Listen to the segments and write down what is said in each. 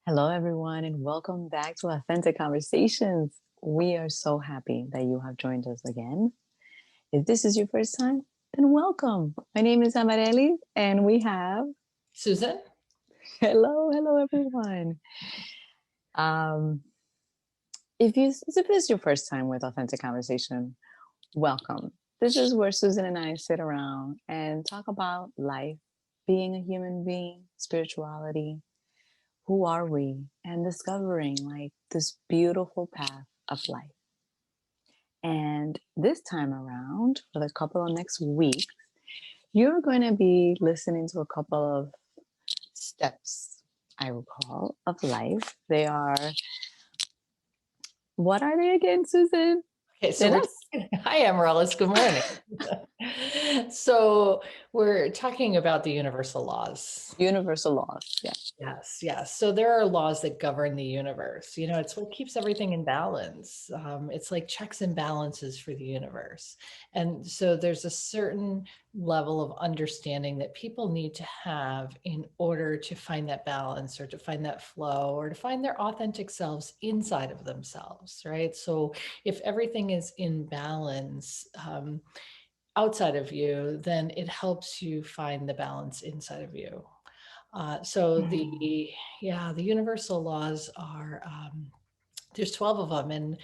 Hello, everyone, and welcome back to Authentic Conversations. We are so happy that you have joined us again. If this is your first time, then welcome. My name is Amareli, and we have Susan? hello, everyone. Um, if this is your first time with Authentic Conversation, welcome. This is where Susan and I sit around and talk about life, being a human being, spirituality, who are we, and discovering like this beautiful path of life. And this time around, for the couple of next weeks, you're going to be listening to a couple of steps, I will call, of life. They are, what are they again, Susan? Okay, so They're we're not talking. Hi, Amaryllis. Good morning. So we're talking about the universal laws. universal laws. Yeah. Yes, yes. So there are laws that govern the universe. It's what keeps everything in balance. It's like checks and balances for the universe. And so there's a certain level of understanding that people need to have in order to find that balance or to find that flow or to find their authentic selves inside of themselves, right? So if everything is in balance, outside of you, then it helps you find the balance inside of you. So Mm. the universal laws are, there's 12 of them, and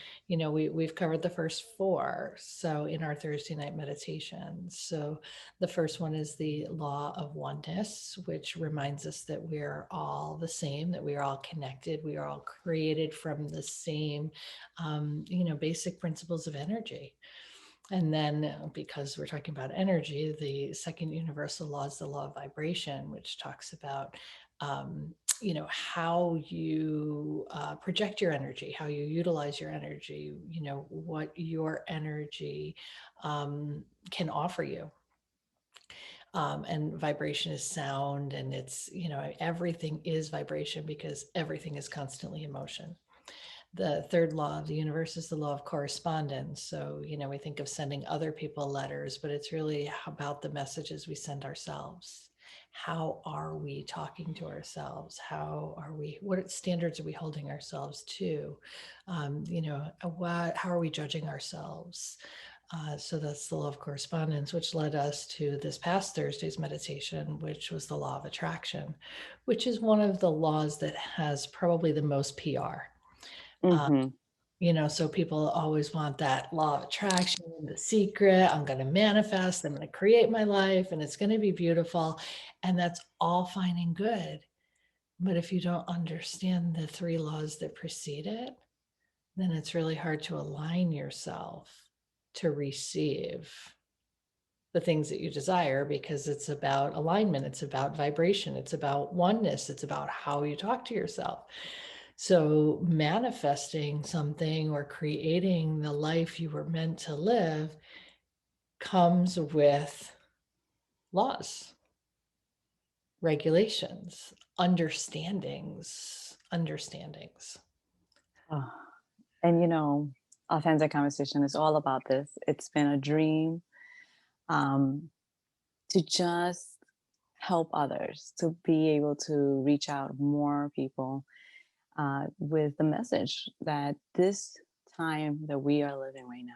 we've covered the first four. So in our Thursday night meditation, so the first one is the law of oneness, which reminds us that we are all the same, that we are all connected, we are all created from the same, basic principles of energy. And then, because we're talking about energy, the second universal law is the law of vibration, which talks about, how you project your energy, how you utilize your energy, what your energy can offer you. And vibration is sound, and it's, everything is vibration because everything is constantly in motion. The third law of the universe is the law of correspondence. So, we think of sending other people letters, but it's really about the messages we send ourselves. How are we talking to ourselves? What standards are we holding ourselves to? How are we judging ourselves? So that's the law of correspondence, which led us to this past Thursday's meditation, which was the law of attraction, which is one of the laws that has probably the most PR. Uh, Mm-hmm. so people always want that law of attraction, the secret. I'm going to manifest, I'm going to create my life, and it's going to be beautiful. And that's all fine and good. But if you don't understand the three laws that precede it, then it's really hard to align yourself to receive the things that you desire, because it's about alignment, it's about vibration, it's about oneness, it's about how you talk to yourself. So manifesting something or creating the life you were meant to live comes with laws, regulations, understandings. Oh, and authentic conversation is all about this. It's been a dream um, to just help others, to be able to reach out more people with the message that this time that we are living right now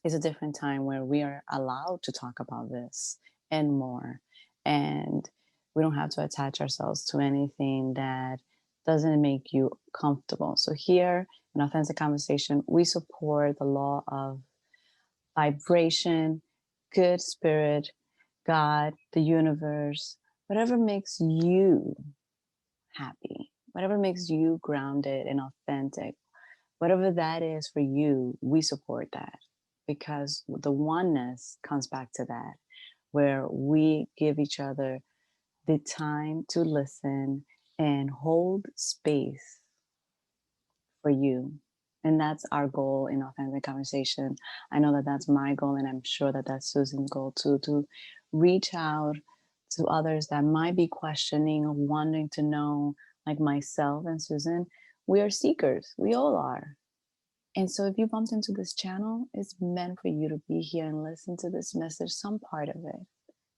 is a different time where we are allowed to talk about this and more. And we don't have to attach ourselves to anything that doesn't make you comfortable. So, here in Authentic Conversation, we support the law of vibration, good spirit, God, the universe, whatever makes you happy, whatever makes you grounded and authentic, whatever that is for you, we support that because the oneness comes back to that, where we give each other the time to listen and hold space for you. And that's our goal in Authentic Conversation. I know that that's my goal, and I'm sure that that's Susan's goal too, to reach out to others that might be questioning or wanting to know, like myself and Susan. We are seekers, we all are. And so if you bumped into this channel, it's meant for you to be here and listen to this message, some part of it.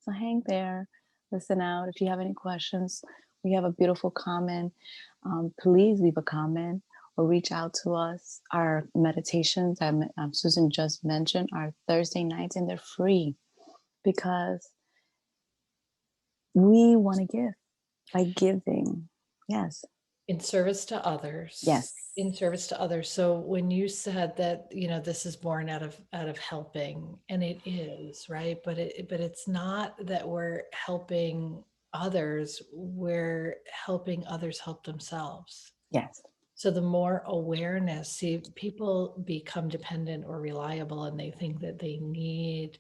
So hang there, listen out. If you have any questions, we have a beautiful comment, please leave a comment or reach out to us. Our meditations that Susan just mentioned are Thursday nights, and they're free because we want to give by giving. Yes. In service to others, Yes. in service to others. So when you said that, this is born out of helping, and it is, right? But it's not that we're helping others, we're helping others help themselves. Yes. So the more awareness, see, people become dependent or reliable, and they think that they need,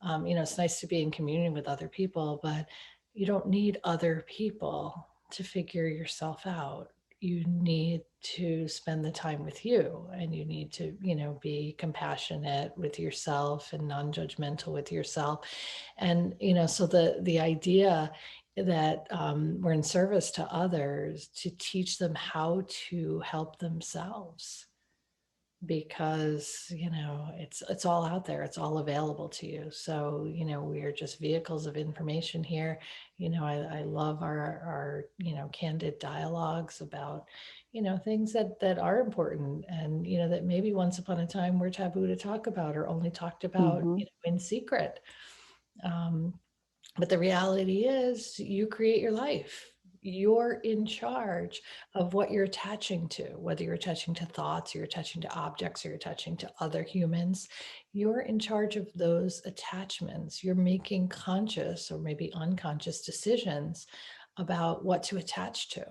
it's nice to be in community with other people, but you don't need other people to figure yourself out. You need to spend the time with you, and you need to, be compassionate with yourself and non-judgmental with yourself. And, so the idea that we're in service to others to teach them how to help themselves, because it's all out there, it's all available to you. So we are just vehicles of information here. I love our candid dialogues about things that are important, and that maybe once upon a time were taboo to talk about, or only talked about Hmm. in secret. But the reality is, you create your life. You're in charge of what you're attaching to, whether you're attaching to thoughts, or you're attaching to objects, or you're attaching to other humans. You're in charge of those attachments. You're making conscious or maybe unconscious decisions about what to attach to,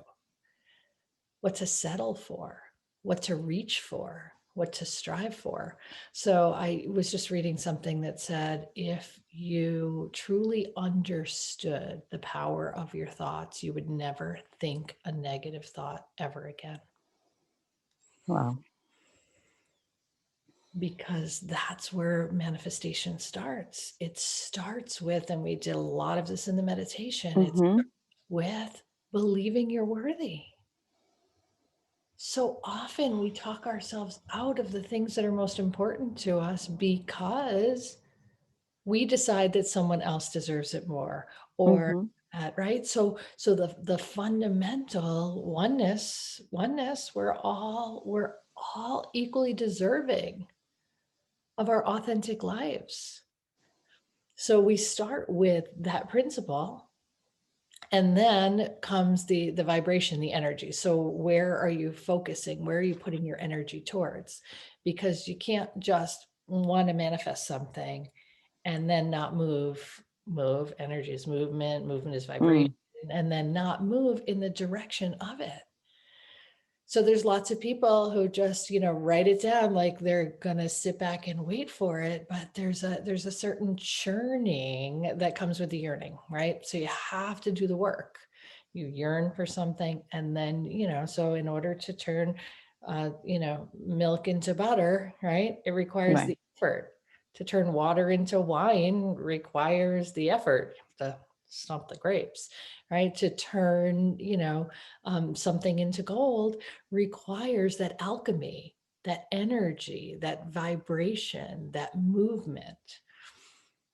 what to settle for, what to reach for, what to strive for. So I was just reading something that said, if you truly understood the power of your thoughts, you would never think a negative thought ever again. Wow. Because that's where manifestation starts. It starts with, and we did a lot of this in the meditation, it's Hmm. with believing you're worthy. So often we talk ourselves out of the things that are most important to us because we decide that someone else deserves it more, or Hmm. right. So the fundamental oneness, we're all equally deserving of our authentic lives. So we start with that principle, and then comes the vibration, the energy. So where are you focusing? Where are you putting your energy towards? Because you can't just want to manifest something and then not move. Energy is movement is vibration, Mm. and then not move in the direction of it. So there's lots of people who just, write it down like they're gonna sit back and wait for it, but there's a certain churning that comes with the yearning, right? So you have to do the work. You yearn for something, and then, so in order to turn, milk into butter, right? It requires Right. the effort. To turn water into wine requires the effort to stomp the grapes, right? To turn, something into gold requires that alchemy, that energy, that vibration, that movement.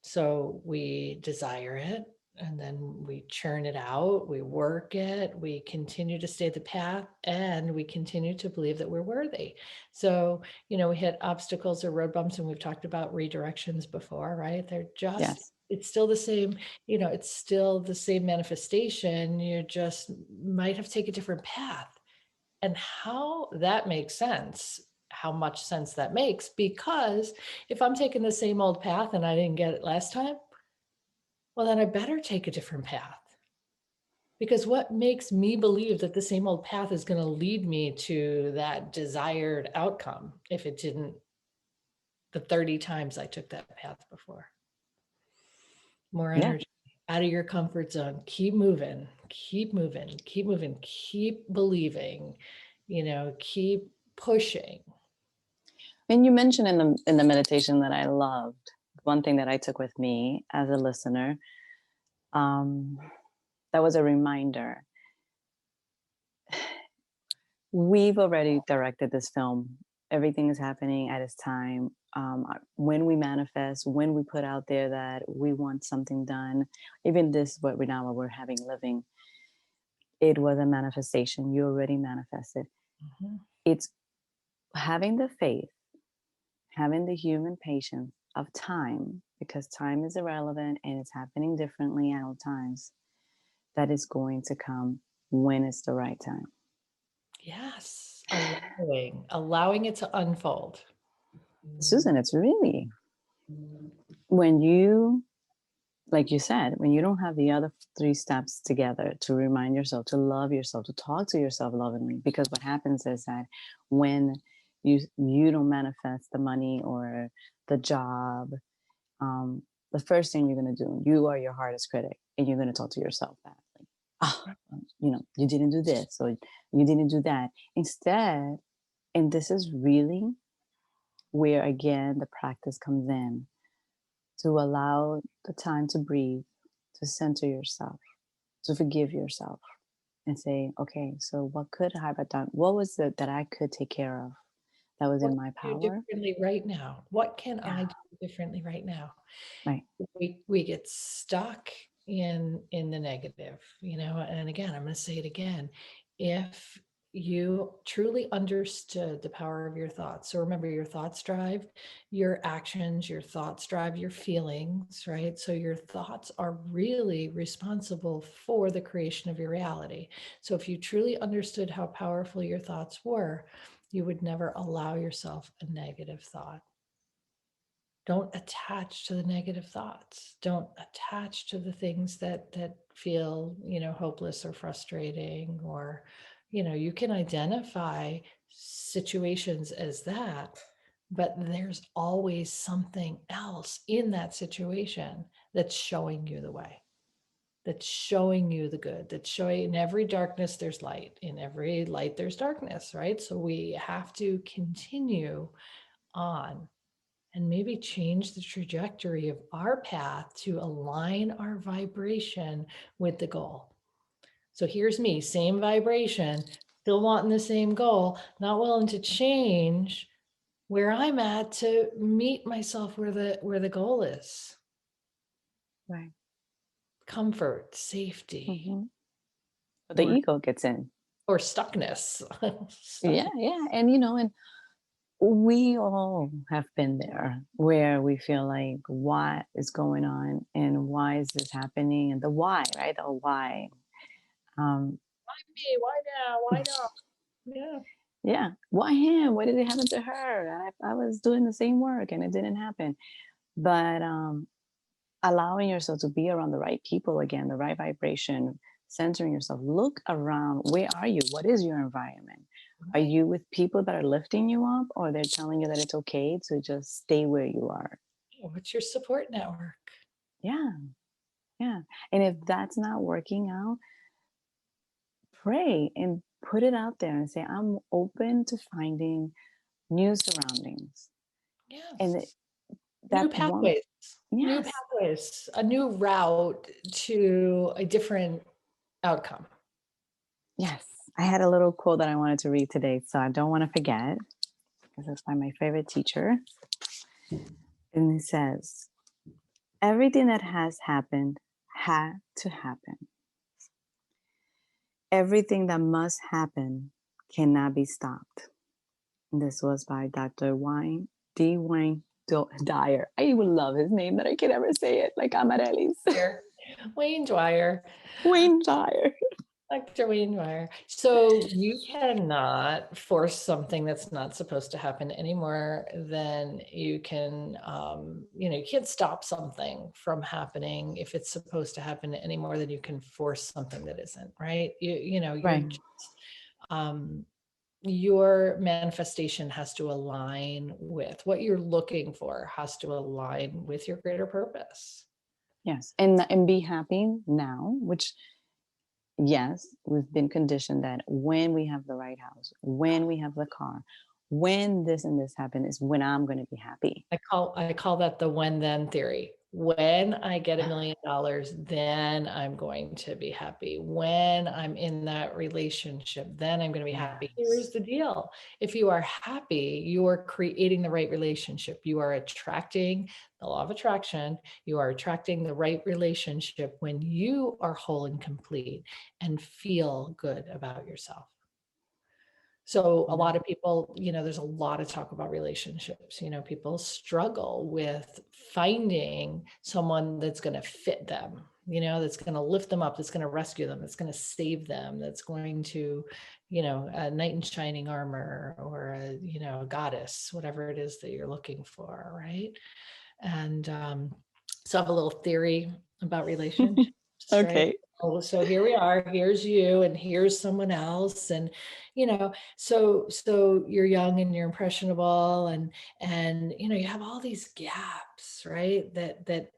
So we desire it, and then we churn it out, we work it, we continue to stay the path, and we continue to believe that we're worthy. So, we hit obstacles or road bumps, and we've talked about redirections before, right? Yes. It's still the same, it's still the same manifestation. You just might have taken a different path. And how that makes sense, how much sense that makes, because if I'm taking the same old path and I didn't get it last time, well, then I better take a different path. Because what makes me believe that the same old path is going to lead me to that desired outcome if it didn't the 30 times I took that path before? More Yeah. energy, out of your comfort zone. Keep moving, keep moving, keep moving, keep believing, keep pushing. And you mentioned in the meditation that I loved, one thing that I took with me as a listener, um, that was a reminder. We've already directed this film. Everything is happening at its time. When we manifest, when we put out there that we want something done, even this, what we now what we're having living, it was a manifestation. You already manifested. Mhm. It's having the faith, having the human patience of time, because time is irrelevant and it's happening differently at all times, that is going to come when it's the right time. Yes, allowing it to unfold. Susan, it's really when you, like you said, when you don't have the other three steps together to remind yourself to love yourself, to talk to yourself lovingly, because what happens is that when you don't manifest the money or the job, um, the first thing you're going to do, you are your hardest critic, and you're going to talk to yourself that, like, oh, you didn't do this or you didn't do that. Instead, and this is really where again the practice comes in, to allow the time to breathe, to center yourself, to forgive yourself, and say, okay, so what could I have done? What was it that I could take care of that was What in can my I do power? differently right now? What can Yeah, I do differently right now? right. We get stuck in the negative, and again, I'm going to say it again. If you truly understood the power of your thoughts, so remember, your thoughts drive your actions, your thoughts drive your feelings, right? So your thoughts are really responsible for the creation of your reality. So if you truly understood how powerful your thoughts were, you would never allow yourself a negative thought. Don't attach to the negative thoughts. Don't attach to the things that feel, hopeless or frustrating, or, you can identify situations as that, but there's always something else in that situation that's showing you the way, that's showing you the good, that's showing, in every darkness there's light, in every light there's darkness, right? So we have to continue on and maybe change the trajectory of our path to align our vibration with the goal. So here's me, same vibration, still wanting the same goal, not willing to change where I'm at to meet myself where the goal is. Right. Comfort, safety, Hmm. The or ego gets in. stuckness. Yeah, Stuckness. yeah. And, and we all have been there where we feel like, what is going on and why is this happening? And the why, right? The why. Um, Why me? Why now? Why not? Yeah. yeah. Why him? What did it happen to her? And I was doing the same work and it didn't happen. But allowing yourself to be around the right people again, the right vibration, centering yourself, look around. Where are you? What is your environment? Are Right. you with people that are lifting you up, or they're telling you that it's okay to just stay where you are? What's your support network? Yeah, yeah. And if that's not working out, pray and put it out there and say, I'm open to finding new surroundings. And Yes. New that one, pathways, new yes, pathways, a new route to a different outcome. yes. I had a little quote that I wanted to read today, so I don't want to forget, because it's by my favorite teacher. And it says, everything that has happened had to happen. Everything that must happen cannot be stopped. And this was by Dr. Wayne Dyer. I even love his name that I can never say it, like Amarellis. Here, Wayne Dwyer, Wayne Dyer. Dr. Wayne Dwyer. So you cannot force something that's not supposed to happen any more than you can, you can't stop something from happening if it's supposed to happen any more than you can force something that isn't, right? You're Right. just, um, your manifestation has to align with what you're looking for, has to align with your greater purpose. Yes. And be happy now, which, yes, we've been conditioned that when we have the right house, when we have the car, when this and this happen is when I'm going to be happy. I call that the when then theory. When I get $1 million, then I'm going to be happy. When I'm in that relationship, then I'm going to be happy. Here's Yes. the deal. If you are happy, you are creating the right relationship. You are attracting the law of attraction. You are attracting the right relationship when you are whole and complete and feel good about yourself. So a lot of people, there's a lot of talk about relationships. People struggle with finding someone that's going to fit them, that's going to lift them up, that's going to rescue them, that's going to save them, that's going to, a knight in shining armor or a goddess, whatever it is that you're looking for, right? And so I have a little theory about relationships, right? Okay. So here we are, here's you and here's someone else. And, so you're young and you're impressionable and, you have all these gaps, right? That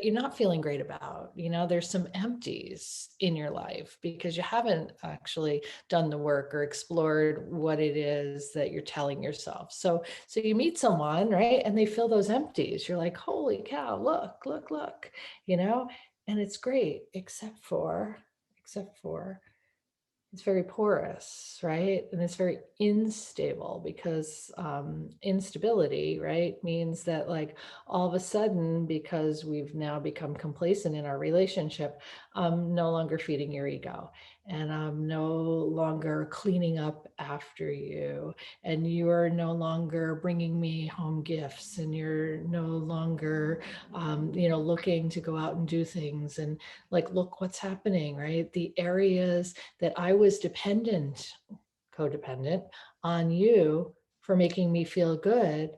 you're not feeling great about, there's some empties in your life because you haven't actually done the work or explored what it is that you're telling yourself. So you meet someone, right? And they fill those empties. You're like, holy cow, look, and it's great, except for it's very porous, right? And it's very unstable because instability, right, means that like all of a sudden, because we've now become complacent in our relationship, I'm no longer feeding your ego and I'm no longer cleaning up after you and you're no longer bringing me home gifts and you're no longer, looking to go out and do things and like, look what's happening, right? The areas that I was codependent on you for making me feel good,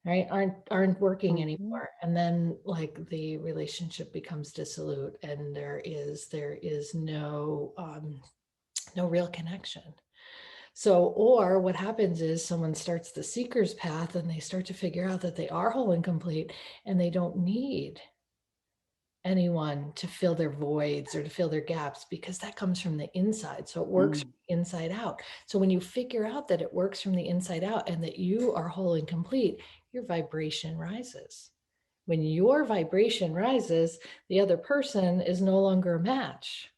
right, aren't working Mhm. anymore. And then like the relationship becomes dissolute and there is no real connection. So, or what happens is someone starts the seeker's path and they start to figure out that they are whole and complete and they don't need anyone to fill their voids or to fill their gaps because that comes from the inside. So it works Mm. inside out. So when you figure out that it works from the inside out and that you are whole and complete, your vibration rises. When your vibration rises, the other person is no longer a match.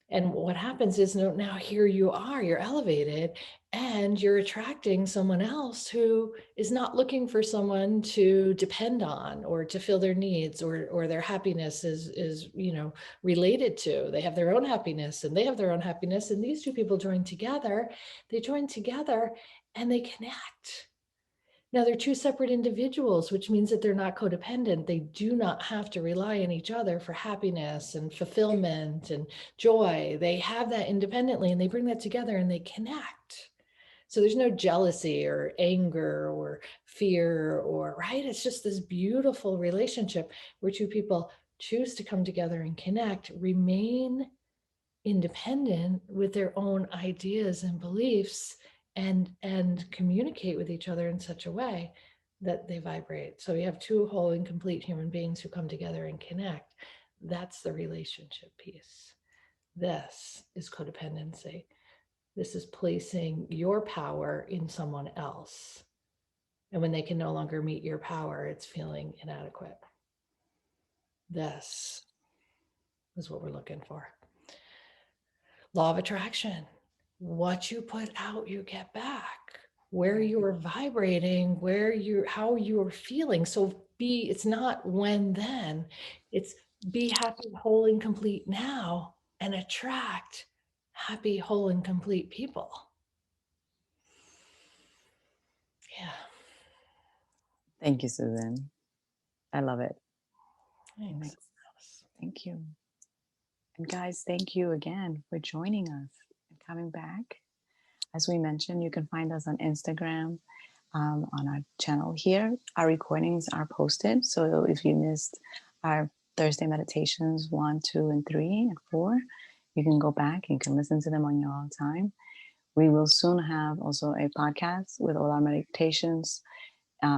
And what happens is now here you are, you're elevated and you're attracting someone else who is not looking for someone to depend on or to fill their needs or their happiness is related to. They have their own happiness and they have their own happiness. And these two people they join together and they connect. Now, they're two separate individuals, which means that they're not codependent. They do not have to rely on each other for happiness and fulfillment and joy. They have that independently and they bring that together and they connect. So there's no jealousy or anger or fear or, right? It's just this beautiful relationship where two people choose to come together and connect, remain independent with their own ideas and beliefs and communicate with each other in such a way that they vibrate. So you have two whole and complete human beings who come together and connect. That's the relationship piece. This is codependency. This is placing your power in someone else. And when they can no longer meet your power, it's feeling inadequate. This is what we're looking for. Law of attraction. What you put out, you get back. Where you're vibrating, how you're feeling. So it's not when then, it's be happy, whole, and complete now and attract happy, whole, and complete people. Yeah. Thank you, Susan. I love it. It Thanks. makes sense. Thank you. And guys, thank you again for joining us and coming back. As we mentioned, you can find us on Instagram, on our channel here. Our recordings are posted. So if you missed our Thursday meditations 1, 2, and 3, and 4, you can go back and you can listen to them on your own time. We will soon have also a podcast with all our meditations,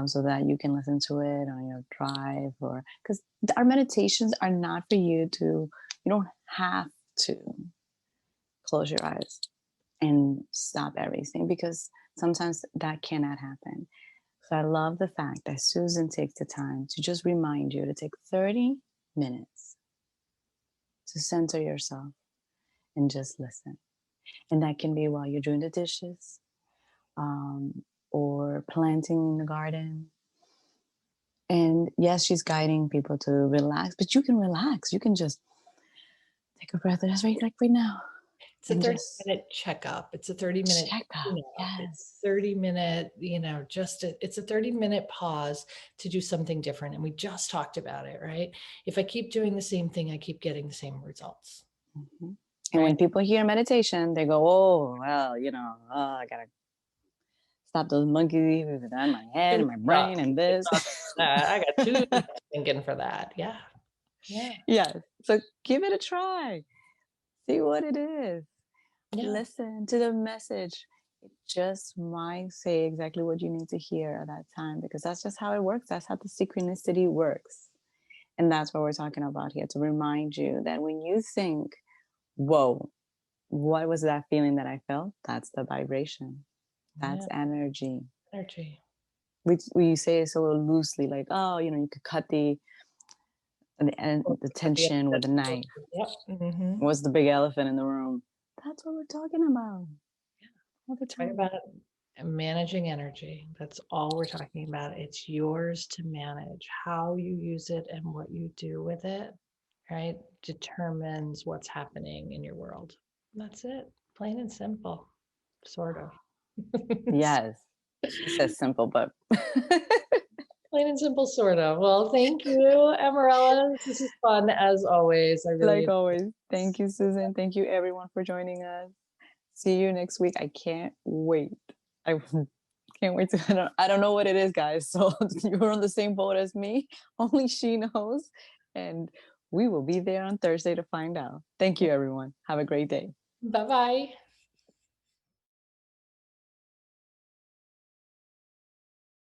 so that you can listen to it on your drive, or because our meditations are not for you to, you don't have to close your eyes and stop everything, because sometimes that cannot happen. So I love the fact that Susan takes the time to just remind you to take 30 minutes to center yourself and just listen. And that can be while you're doing the dishes, or planting in the garden. And yes, she's guiding people to relax, but you can relax. You can just take a breath, just right now, It's a and 30 just minute checkup. It's a 30-minute check up. tune-up. It's Yes. 30-minute, it's a 30-minute pause to do something different. And we just talked about it, right? If I keep doing the same thing, I keep getting the same results, Mhm. And right? when people hear meditation, they go, "Oh, well, I gotta stop those monkeys on my head Too and my much brain and to this." talk about that. I got too much thinking for that. Yeah. Yeah. Yes. So give it a try. See what it is. Yeah. Listen to the message. It just might say exactly what you need to hear at that time, because that's just how it works. That's how the synchronicity works. And that's what we're talking about here, to remind you that when you think, whoa, what was that feeling that I felt? That's the vibration. That's Yeah. energy. Energy. We say it so loosely, like, oh, you could cut the Yeah. tension with a knife. Yep. Hmm. What's the big elephant in the room? That's what we're talking about all the Right time. about managing energy. That's all we're talking about. It's yours to manage. How you use it and what you do with it, right, determines what's happening in your world. That's it. Plain and simple, sort of. Yes. She says simple, but Plain and simple, sort of. Well, thank you, Amarella. This is fun as always. I really like enjoy always, this. thank you, Susan. Thank you, everyone, for joining us. See you next week. I can't wait. I can't wait to. I don't know what it is, guys. So you're on the same boat as me. Only she knows. And we will be there on Thursday to find out. Thank you, everyone. Have a great day. Bye bye.